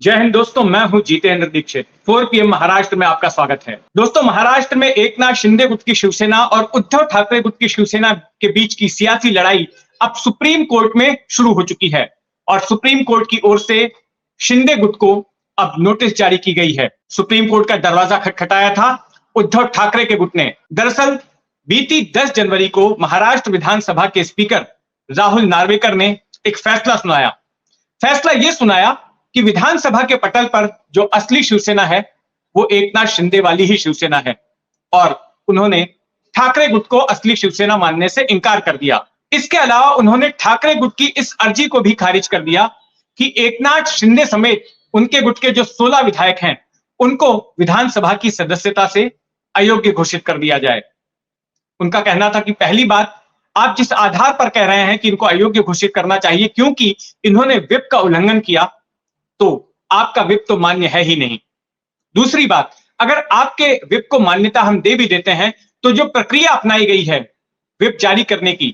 जय हिंद दोस्तों, मैं हूं जितेंद्र दीक्षित। 4 PM महाराष्ट्र में आपका स्वागत है। दोस्तों, महाराष्ट्र में एकनाथ शिंदे गुट की शिवसेना और उद्धव ठाकरे गुट की शिवसेना के बीच की सियासी लड़ाई अब सुप्रीम कोर्ट में शुरू हो चुकी है और सुप्रीम कोर्ट की ओर से शिंदे गुट को अब नोटिस जारी की गई है। सुप्रीम कोर्ट का दरवाजा खटखटाया था उद्धव ठाकरे के गुट ने। दरअसल बीती 10 जनवरी को महाराष्ट्र विधानसभा के स्पीकर राहुल नार्वेकर ने एक फैसला सुनाया। फैसला यह सुनाया कि विधानसभा के पटल पर जो असली शिवसेना है वो एकनाथ शिंदे वाली ही शिवसेना है और उन्होंने ठाकरे गुट को असली शिवसेना मानने से इनकार कर दिया। इसके अलावा उन्होंने ठाकरे गुट की इस अर्जी को भी खारिज कर दिया कि एकनाथ शिंदे समेत उनके गुट के जो 16 विधायक हैं उनको विधानसभा की सदस्यता से अयोग्य घोषित कर दिया जाए। उनका कहना था कि पहली बात, आप जिस आधार पर कह रहे हैं कि इनको अयोग्य घोषित करना चाहिए क्योंकि इन्होंने व्हिप का उल्लंघन किया, तो आपका व्हिप तो मान्य है ही नहीं। दूसरी बात, अगर आपके व्हिप को मान्यता हम दे भी देते हैं तो जो प्रक्रिया अपनाई गई है व्हिप जारी करने की,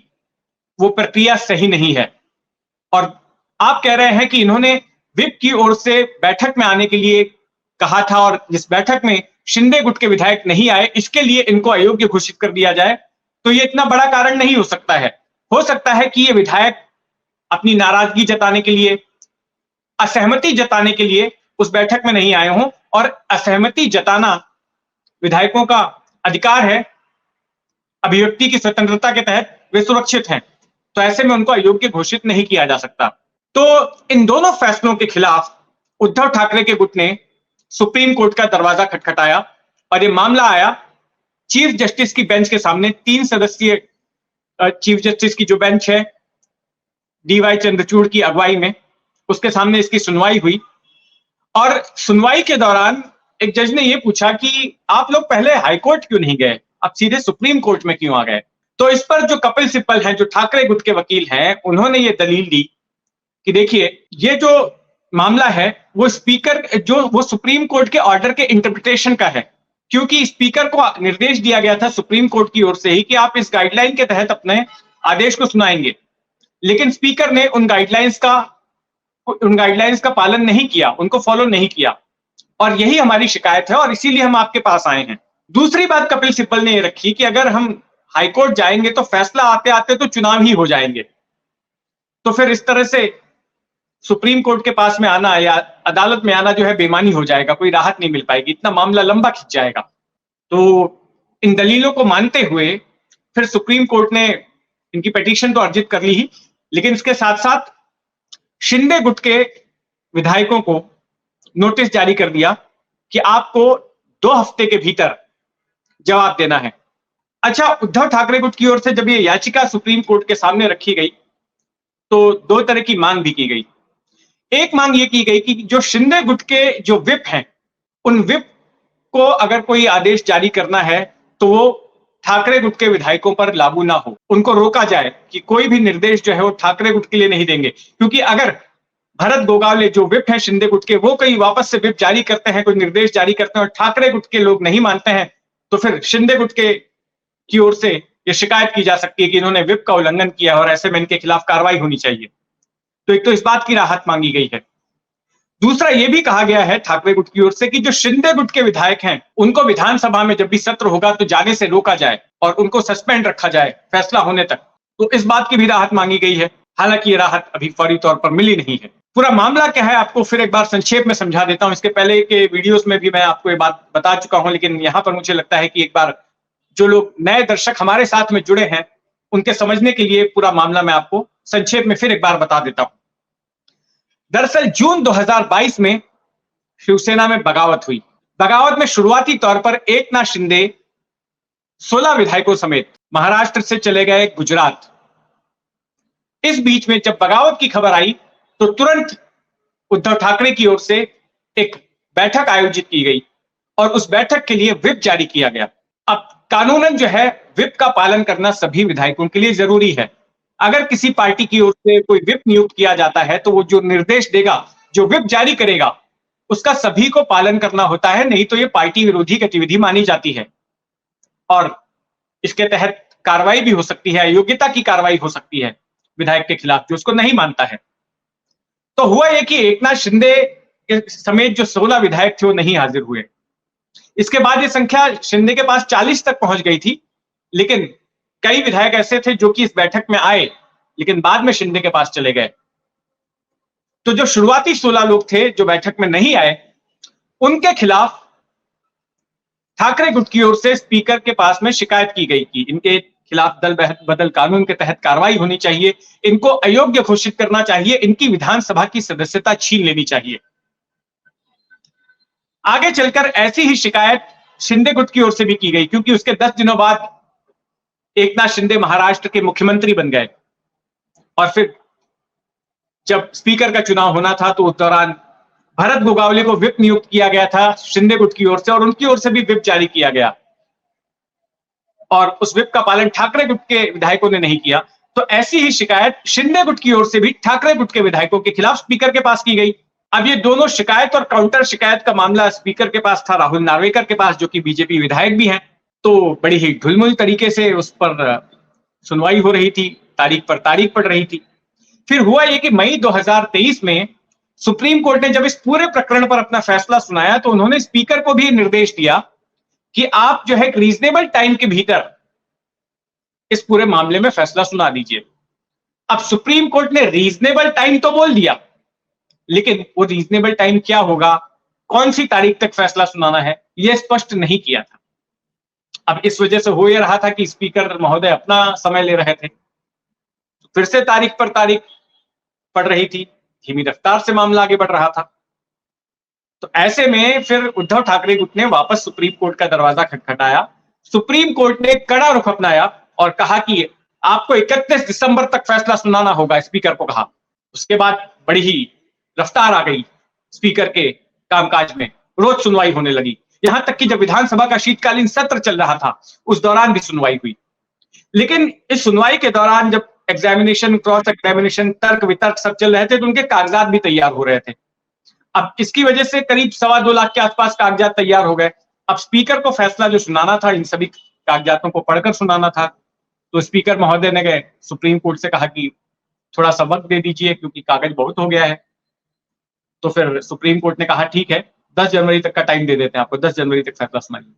वो प्रक्रिया सही नहीं है। और आप कह रहे हैं कि इन्होंने व्हिप की ओर से बैठक में आने के लिए कहा था और जिस बैठक में शिंदे गुट के विधायक नहीं आए, इसके लिए इनको अयोग्य घोषित कर दिया जाए, तो ये इतना बड़ा कारण नहीं हो सकता है। हो सकता है कि ये विधायक अपनी नाराजगी जताने के लिए, असहमति जताने के लिए उस बैठक में नहीं आए हों, और असहमति जताना विधायकों का अधिकार है, अभिव्यक्ति की स्वतंत्रता के तहत वे सुरक्षित हैं, तो ऐसे में उनको अयोग्य घोषित नहीं किया जा सकता। तो इन दोनों फैसलों के खिलाफ उद्धव ठाकरे के गुट ने सुप्रीम कोर्ट का दरवाजा खटखटाया और यह मामला आया चीफ जस्टिस की बेंच के सामने। 3 सदस्यीय चीफ जस्टिस की जो बेंच है DY चंद्रचूड़ की अगुवाई में, उसके सामने इसकी सुनवाई हुई और सुनवाई के दौरान एक जज ने यह पूछा कि आप लोग पहले हाईकोर्ट क्यों नहीं गए, आप सीधे सुप्रीम कोर्ट में क्यों आ गए। तो इस पर जो कपिल सिब्बल हैं, जो ठाकरे गुट के वकील हैं, उन्होंने ये दलील दी कि देखिए, ये जो मामला है वो वो सुप्रीम कोर्ट के ऑर्डर के इंटरप्रिटेशन का है, क्योंकि स्पीकर को निर्देश दिया गया था सुप्रीम कोर्ट की ओर से ही कि आप इस गाइडलाइन के तहत अपने आदेश को सुनाएंगे, लेकिन स्पीकर ने उन गाइडलाइंस का पालन नहीं किया, उनको फॉलो नहीं किया, और यही हमारी शिकायत है और इसीलिए हम आपके पास आए हैं। दूसरी बात कपिल सिब्बल ने यह रखी कि अगर हम हाईकोर्ट जाएंगे तो फैसला आते आते तो चुनाव ही हो जाएंगे, तो फिर इस तरह से सुप्रीम कोर्ट के पास में आना या अदालत में आना जो है बेमानी हो जाएगा, कोई राहत नहीं मिल पाएगी, इतना मामला लंबा खिंच जाएगा। तो इन दलीलों को मानते हुए फिर सुप्रीम कोर्ट ने इनकी पिटीशन तो अर्जित कर ली ही, लेकिन इसके साथ साथ शिंदे गुट के विधायकों को नोटिस जारी कर दिया कि आपको 2 हफ्ते के भीतर जवाब देना है। अच्छा, उद्धव ठाकरे गुट की ओर से जब ये याचिका सुप्रीम कोर्ट के सामने रखी गई तो 2 तरह की मांग भी की गई। एक मांग ये की गई कि जो शिंदे गुट के जो व्हिप हैं, उन व्हिप को अगर कोई आदेश जारी करना है तो वो ठाकरे गुट के विधायकों पर लागू ना हो, उनको रोका जाए कि कोई भी निर्देश जो है वो ठाकरे गुट के लिए नहीं देंगे, क्योंकि अगर भरत गोगावले जो व्हिप हैं शिंदे गुट के, वो कहीं वापस से व्हिप जारी करते हैं, कोई निर्देश जारी करते हैं और ठाकरे गुट के लोग नहीं मानते हैं, तो फिर शिंदे गुट के की ओर से ये शिकायत की जा सकती है कि इन्होंने व्हिप का उल्लंघन किया और ऐसे में इनके खिलाफ कार्रवाई होनी चाहिए। तो एक तो इस बात की राहत मांगी गई है। दूसरा ये भी कहा गया है ठाकरे गुट की ओर से कि जो शिंदे गुट के विधायक हैं उनको विधानसभा में जब भी सत्र होगा तो जाने से रोका जाए और उनको सस्पेंड रखा जाए फैसला होने तक। तो इस बात की भी राहत मांगी गई है, हालांकि ये राहत अभी फौरी तौर पर मिली नहीं है। पूरा मामला क्या है आपको फिर एक बार संक्षेप में समझा देता हूं। इसके पहले के वीडियोस में भी मैं आपको ये बात बता चुका हूं, लेकिन यहां पर मुझे लगता है कि एक बार जो लोग नए दर्शक हमारे साथ में जुड़े हैं उनके समझने के लिए पूरा मामला मैं आपको संक्षेप में फिर एक बार बता देता हूं। दरअसल जून 2022 में शिवसेना में बगावत हुई। बगावत में शुरुआती तौर पर एकनाथ शिंदे 16 विधायकों समेत महाराष्ट्र से चले गए गुजरात। इस बीच में जब बगावत की खबर आई तो तुरंत उद्धव ठाकरे की ओर से एक बैठक आयोजित की गई और उस बैठक के लिए व्हिप जारी किया गया। अब कानूनन जो है व्हिप का पालन करना सभी विधायकों के लिए जरूरी है। अगर किसी पार्टी की ओर से कोई व्हिप नियुक्त किया जाता है तो वो जो निर्देश देगा, जो व्हिप जारी करेगा, उसका सभी को पालन करना होता है, नहीं तो ये पार्टी विरोधी गतिविधि मानी जाती है और इसके तहत कार्रवाई भी हो सकती है, अयोग्यता की कार्रवाई हो सकती है विधायक के खिलाफ जो उसको नहीं मानता है। तो हुआ ये कि एकनाथ शिंदे के समेत जो 16 विधायक थे वो नहीं हाजिर हुए। इसके बाद ये संख्या शिंदे के पास 40 तक पहुंच गई थी, लेकिन कई विधायक ऐसे थे जो कि इस बैठक में आए लेकिन बाद में शिंदे के पास चले गए। तो जो शुरुआती 16 लोग थे जो बैठक में नहीं आए, उनके खिलाफ ठाकरे गुट की ओर से स्पीकर के पास में शिकायत की गई कि इनके खिलाफ दल बदल कानून के तहत कार्रवाई होनी चाहिए, इनको अयोग्य घोषित करना चाहिए, इनकी विधानसभा की सदस्यता छीन लेनी चाहिए। आगे चलकर ऐसी ही शिकायत शिंदे गुट की ओर से भी की गई, क्योंकि उसके 10 दिनों बाद एकनाथ शिंदे महाराष्ट्र के मुख्यमंत्री बन गए और फिर जब स्पीकर का चुनाव होना था तो उस दौरान भरत गोगावले को व्हिप नियुक्त किया गया था शिंदे गुट की ओर से, और उनकी ओर से भी व्हिप जारी किया गया और उस व्हिप का पालन ठाकरे गुट के विधायकों ने नहीं किया। तो ऐसी ही शिकायत शिंदे गुट की ओर से भी ठाकरे गुट के विधायकों के खिलाफ स्पीकर के पास की गई। अब ये दोनों शिकायत और काउंटर शिकायत का मामला स्पीकर के पास था, राहुल नार्वेकर के पास, जो कि बीजेपी विधायक भी हैं। तो बड़ी ही ढुलमुल तरीके से उस पर सुनवाई हो रही थी, तारीख पर तारीख पड़ रही थी। फिर हुआ ये कि मई 2023 में सुप्रीम कोर्ट ने जब इस पूरे प्रकरण पर अपना फैसला सुनाया तो उन्होंने स्पीकर को भी निर्देश दिया कि आप जो है एक रीजनेबल टाइम के भीतर इस पूरे मामले में फैसला सुना दीजिए। अब सुप्रीम कोर्ट ने रीजनेबल टाइम तो बोल दिया, लेकिन वो रीजनेबल टाइम क्या होगा, कौन सी तारीख तक फैसला सुनाना है, यह स्पष्ट नहीं किया था। अब इस वजह से हो यह रहा था कि स्पीकर महोदय अपना समय ले रहे थे, फिर से तारीख पर तारीख पड़ रही थी, धीमी रफ्तार से मामला आगे बढ़ रहा था। तो ऐसे में फिर उद्धव ठाकरे गुट ने वापस सुप्रीम कोर्ट का दरवाजा खटखटाया। सुप्रीम कोर्ट ने कड़ा रुख अपनाया और कहा कि आपको 31 दिसंबर तक फैसला सुनाना होगा, स्पीकर को कहा। उसके बाद बड़ी ही रफ्तार आ गई स्पीकर के कामकाज में, रोज सुनवाई होने लगी। यहां तक कि जब विधानसभा का शीतकालीन सत्र चल रहा था उस दौरान भी सुनवाई हुई। लेकिन इस सुनवाई के दौरान जब एग्जामिनेशन, क्रॉस एग्जामिनेशन, तर्क वितर्क सब चल रहे थे तो उनके कागजात भी तैयार हो रहे थे। अब इसकी वजह से करीब 2.25 लाख के आसपास कागजात तैयार हो गए। अब स्पीकर को फैसला जो सुनाना था, इन सभी कागजातों को पढ़कर सुनाना था। तो स्पीकर महोदय ने गए सुप्रीम कोर्ट से कहा कि थोड़ा सा वक्त दे दीजिए क्योंकि कागज बहुत हो गया है। तो फिर सुप्रीम कोर्ट ने कहा ठीक है, 10 जनवरी तक का टाइम दे देते हैं आपको, 10 जनवरी तक फैसला सुनाइए।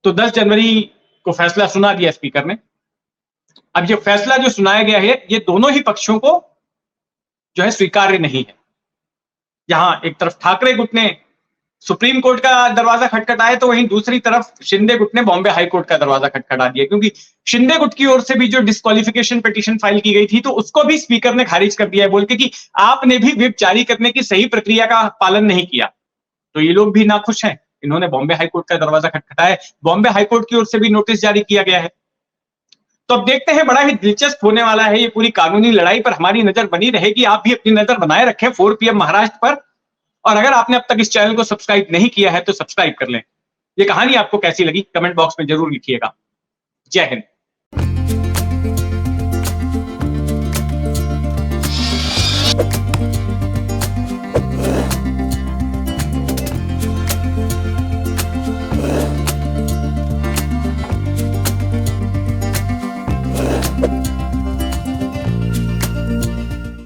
तो 10 जनवरी को फैसला सुना दिया स्पीकर ने। अब ये फैसला जो सुनाया गया है ये दोनों ही पक्षों को जो है स्वीकार्य नहीं है। जहां एक तरफ ठाकरे गुट ने सुप्रीम कोर्ट का दरवाजा खटखटाया तो वहीं दूसरी तरफ शिंदे गुट ने बॉम्बे हाई कोर्ट का दरवाजा खटखटा दिया, क्योंकि शिंदे गुट की ओर से भी जो डिस्क्वालिफिकेशन पिटीशन फाइल की गई थी तो उसको भी स्पीकर ने खारिज कर दिया है, बोल के कि आपने भी व्हिप जारी करने की सही प्रक्रिया का पालन नहीं किया। तो ये लोग भी नाखुश हैं, इन्होंने बॉम्बे हाई कोर्ट का दरवाजा खटखटाया। बॉम्बे हाई कोर्ट की ओर से भी नोटिस जारी किया गया है। तो अब देखते हैं, बड़ा ही दिलचस्प होने वाला है ये पूरी कानूनी लड़ाई पर। हमारी नजर बनी रहेगी, आप भी अपनी नजर बनाए रखें 4 PM महाराष्ट्र पर। और अगर आपने अब तक इस चैनल को सब्सक्राइब नहीं किया है तो सब्सक्राइब कर लें। ये कहानी आपको कैसी लगी कमेंट बॉक्स में जरूर लिखिएगा। जय हिंद।